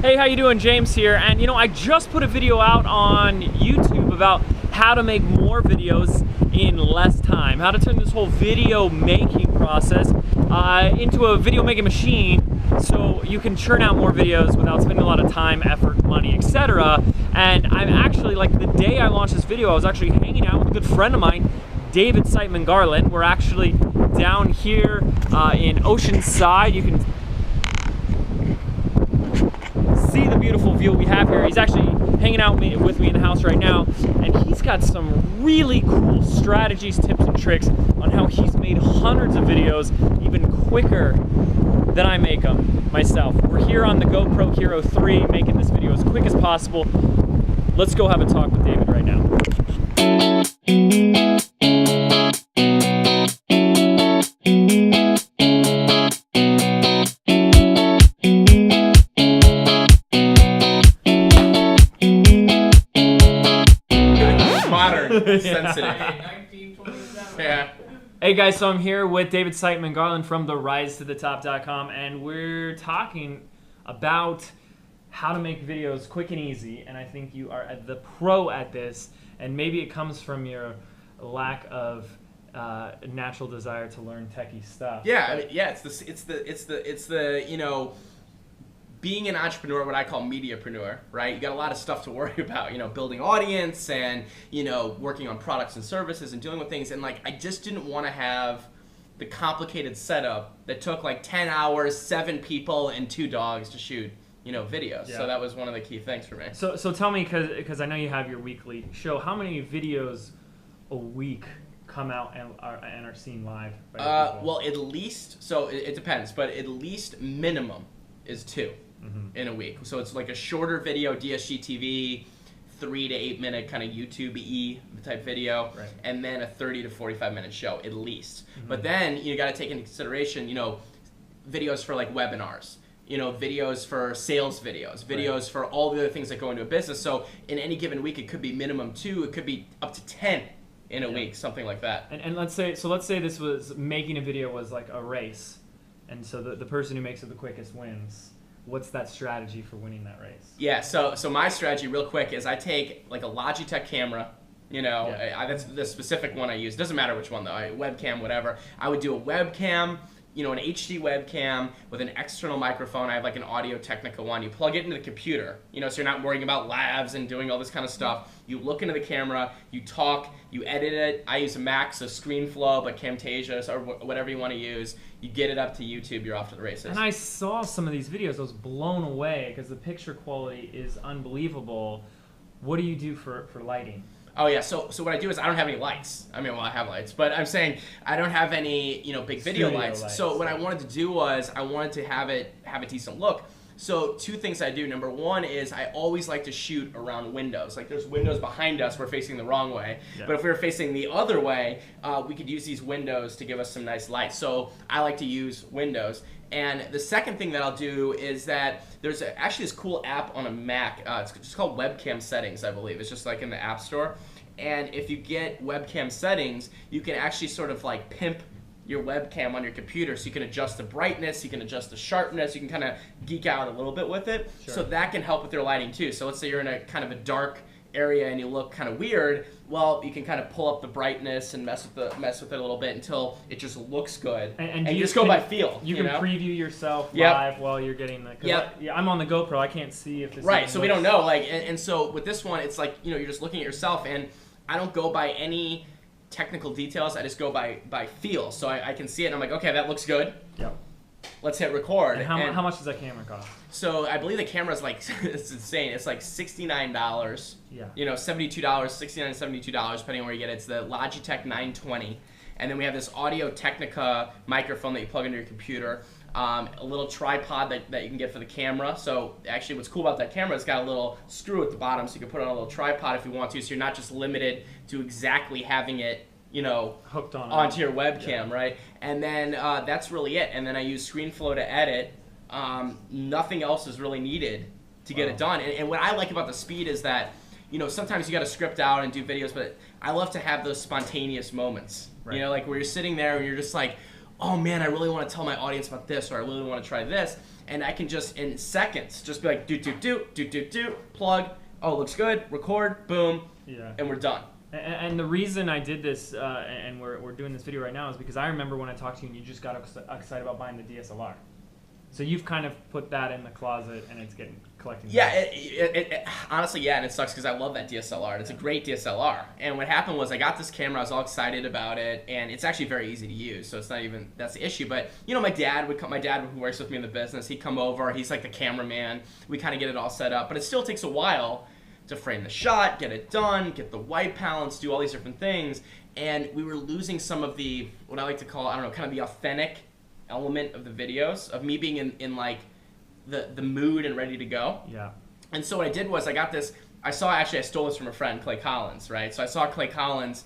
Hey, how you doing? James here. And I just put a video out on YouTube about how to make more videos in less time, how to turn this whole video making process into a video making machine so you can churn out more videos without spending a lot of time, effort, money, etc. And I'm actually, like, the day I launched this video, I was actually hanging out with a good friend of mine, David Siteman Garland. We're actually down here in Oceanside. You can see the beautiful view we have here. He's actually hanging out with me in the house right now, and he's got some really cool strategies, tips, and tricks on how he's made hundreds of videos even quicker than I make them myself. We're here on the GoPro Hero 3 making this video as quick as possible. Let's go have a talk with David right now. Sensitive. Yeah. Hey guys, so I'm here with David Siteman Garland from the RiseToTheTop.com, and we're talking about how to make videos quick and easy. And I think you are the pro at this, and maybe it comes from your lack of natural desire to learn techie stuff. Yeah, I mean, yeah. It's the being an entrepreneur, what I call mediapreneur, right? You got a lot of stuff to worry about, building audience and, working on products and services and dealing with things. And I just didn't want to have the complicated setup that took 10 hours, 7 people, and 2 dogs to shoot, videos. Yeah. So that was one of the key things for me. So tell me, because I know you have your weekly show, how many videos a week come out and are seen live by people? Well, at least, so it depends, but at least minimum is 2. In a week. So it's like a shorter video, DSG TV, 3 to 8 minute kind of YouTube-y type video, right, and then a 30 to 45 minute show at least. But then you got to take into consideration, videos for webinars, videos for sales videos, videos for all the other things that go into a business. So in any given week, it could be minimum 2, it could be up to 10 in a week, something like that. And let's say this was making a video was like a race, and so the person who makes it the quickest wins. What's that strategy for winning that race? Yeah, so my strategy real quick is I take a Logitech camera, that's the specific one I use. Doesn't matter which one though, webcam, whatever. I would do a webcam, an HD webcam with an external microphone. I have an Audio-Technica one. You plug it into the computer, so you're not worrying about lavs and doing all this kind of stuff. You look into the camera, you talk, you edit it. I use a Mac, so ScreenFlow, but Camtasia or whatever you want to use. You get it up to YouTube, you're off to the races. And I saw some of these videos, I was blown away because the picture quality is unbelievable. What do you do for lighting? Oh yeah, so what I do is I don't have any lights. I mean, well, I have lights, but I'm saying I don't have any, big video lights. So what I wanted to do was I wanted to have a decent look. So 2 things I do. Number 1 is I always like to shoot around windows. There's windows behind us, we're facing the wrong way. Yeah. But if we were facing the other way, we could use these windows to give us some nice light. So I like to use windows. And the second thing that I'll do is that there's actually this cool app on a Mac. It's just called Webcam Settings, I believe. It's just in the App Store. And if you get webcam settings, you can actually sort of pimp your webcam on your computer, so you can adjust the brightness, you can adjust the sharpness, you can kind of geek out a little bit with it. Sure. So that can help with your lighting too. So let's say you're in a kind of a dark area and you look kind of weird, well, you can kind of pull up the brightness and mess with it a little bit until it just looks good. And you just go by feel. You can preview yourself live while you're getting the. Yeah, I'm on the GoPro. I can't see if this. Right, so we don't know. And so with this one, it's you're just looking at yourself, and I don't go by any technical details. I just go by feel. So I can see it, and I'm like, okay, that looks good. Yep. Let's hit record. And how much does that camera cost? So I believe the camera's it's insane. It's $69. Yeah. $72, $69, $72, depending on where you get it. It's the Logitech 920. And then we have this Audio-Technica microphone that you plug into your computer. A little tripod that you can get for the camera. So actually what's cool about that camera, it's got a little screw at the bottom, so you can put it on a little tripod if you want to, so you're not just limited to exactly having it hooked onto your webcam, right? And then that's really it. And then I use ScreenFlow to edit. Nothing else is really needed to get it done. And what I like about the speed is that, sometimes you got to script out and do videos, but I love to have those spontaneous moments. Right. Where you're sitting there and you're just oh man, I really want to tell my audience about this, or I really want to try this, and I can just in seconds just be like do, plug, oh, looks good, record, boom, and we're done. And the reason I did this, and we're doing this video right now, is because I remember when I talked to you and you just got excited about buying the DSLR. So you've kind of put that in the closet and it's collecting. Yeah, it honestly, yeah, and it sucks because I love that DSLR. It's a great DSLR. And what happened was I got this camera, I was all excited about it, and it's actually very easy to use, so it's not even, that's the issue. But, you know, my dad who works with me in the business, he'd come over, he's like the cameraman, we kind of get it all set up, but it still takes a while to frame the shot, get it done, get the white balance, do all these different things, and we were losing some of the, what I like to call, I don't know, kind of the authentic element of the videos, of me being in like the mood and ready to go. Yeah. And so what I did was I got this, I stole this from a friend, Clay Collins, right? So I saw Clay Collins,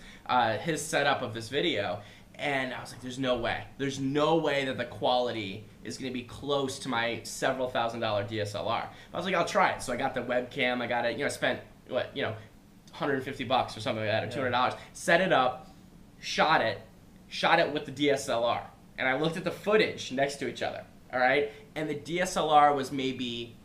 his setup of this video, and I was like, there's no way. There's no way that the quality is going to be close to my several $1,000 DSLR. I was like, I'll try it. So I got the webcam, I got it, you know, I spent, what, you know, $150 or something like that, or $200. Set it up, shot it with the DSLR. And I looked at the footage next to each other, all right? And the DSLR was maybe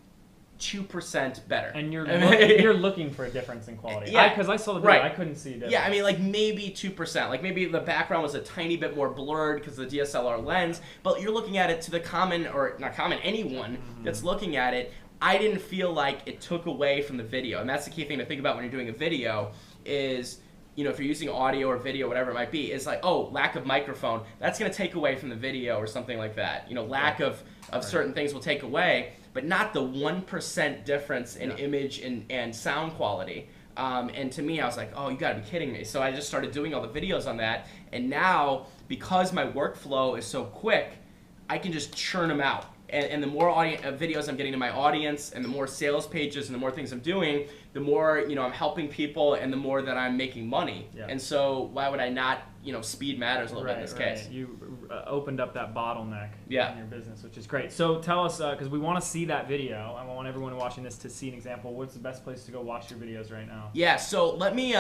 2% better. And you're looking for a difference in quality. Yeah. Because I saw the video, right. I couldn't see a difference. Yeah, I mean, like maybe 2%. Like maybe the background was a tiny bit more blurred because of the DSLR lens. But you're looking at it to the common, or not common, anyone that's looking at it, I didn't feel like it took away from the video. And that's the key thing to think about when you're doing a video is, you know, if you're using audio or video, whatever it might be, it's like, oh, lack of microphone, that's going to take away from the video or something like that. You know, lack of certain things will take away, but not the 1% difference in image and sound quality. And to me, I was like, oh, you got to be kidding me. So I just started doing all the videos on that. And now, because my workflow is so quick, I can just churn them out. And the more videos I'm getting to my audience, and the more sales pages and the more things I'm doing, the more, you know, I'm helping people, and the more that I'm making money. Yeah. And so why would I not, you know, speed matters a little bit in this case. You opened up that bottleneck in your business, which is great. So tell us, because we want to see that video. I want everyone watching this to see an example. What's the best place to go watch your videos right now? Yeah, so let me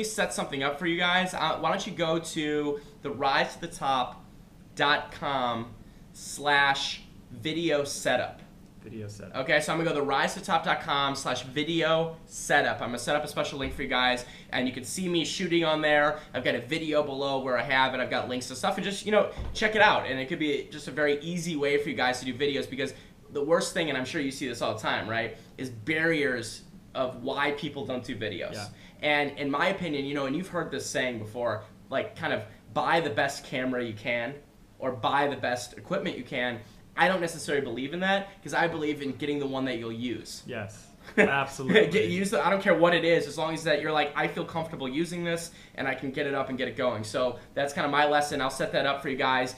set something up for you guys. Why don't you go to the risetotop.com/video setup. Video setup. Okay, so I'm gonna go to risetotop.com/video setup. I'm gonna set up a special link for you guys, and you can see me shooting on there. I've got a video below where I have it. I've got links to stuff, and just, you know, check it out. And it could be just a very easy way for you guys to do videos, because the worst thing, and I'm sure you see this all the time, right, is barriers of why people don't do videos. Yeah. And in my opinion, you know, and you've heard this saying before, like kind of buy the best camera you can, or buy the best equipment you can. I don't necessarily believe in that, because I believe in getting the one that you'll use. Yes, absolutely. I don't care what it is, as long as that you're like, I feel comfortable using this, and I can get it up and get it going. So that's kind of my lesson. I'll set that up for you guys.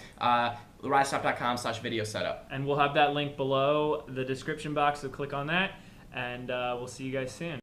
risetotop.com/video setup. And we'll have that link below the description box, so click on that, and we'll see you guys soon.